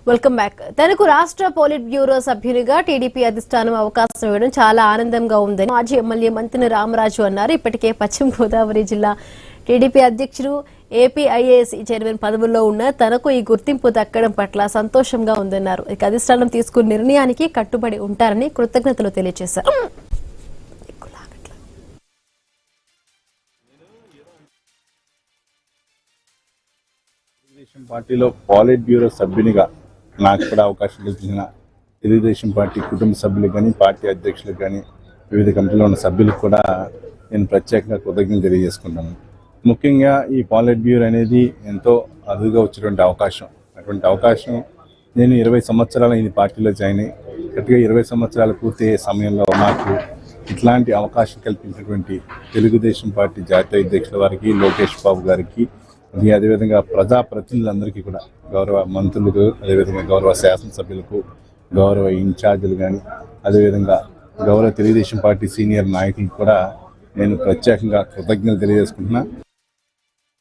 Welcome back. తనకు రాష్ట్ర polit bureau సభ్యునిగా టీడీపీ అధిష్టానం అవకాశం ఇవ్వడం చాలా ఆనందంగా ఉందని మాజీ ఎమ్మెల్యే మంత్రి రామరాజు అన్నారు. ఇప్పటికే పశ్చిమ గోదావరి జిల్లా టీడీపీ అధ్యక్షుడు, ఏపీ ఐఏఎస్ చైర్మన్ పదవుల్లో ఉన్న తనకు ఈ గుర్తింపు దక్కడం పట్ల సంతోషంగా ఉందన్నారు. ఇక అధిష్టానం తీసుకున్న నిర్ణయానికి కట్టుబడి ఉంటారని కృతజ్ఞతలు తెలియజేశారు. తెలుగుదేశం పార్టీలో పాలిట్ బ్యూరో సభ్యునిగా నాకు కూడా అవకాశం కల్పించిన తెలుగుదేశం పార్టీ కుటుంబ సభ్యులకు కానీ, పార్టీ అధ్యక్షులకు కానీ, వివిధ కమిటీలో ఉన్న సభ్యులకు కూడా నేను ప్రత్యేకంగా కృతజ్ఞతలు తెలియజేసుకుంటాను. ముఖ్యంగా ఈ పాలిట్ బ్యూరో అనేది ఎంతో అరుదుగా వచ్చినటువంటి అవకాశం. అటువంటి అవకాశం నేను 20 సంవత్సరాలు ఈ పార్టీలో జాయిన్ అయ్యి గట్టిగా 20 సంవత్సరాలు పూర్తయ్యే సమయంలో నాకు ఇట్లాంటి అవకాశం కల్పించినటువంటి తెలుగుదేశం పార్టీ జాతీయ అధ్యక్షుల వారికి, లోకేష్ బాబు గారికి, అదేవిధంగా ప్రజాప్రతినిధులందరికీ కూడా, గౌరవ మంత్రులకు, అదేవిధంగా గౌరవ శాసనసభ్యులకు, గౌరవ ఇన్ఛార్జీలు కానీ, అదేవిధంగా గౌరవ తెలుగుదేశం పార్టీ సీనియర్ నాయకులకు కూడా నేను ప్రత్యేకంగా కృతజ్ఞతలు తెలియజేసుకుంటున్నా.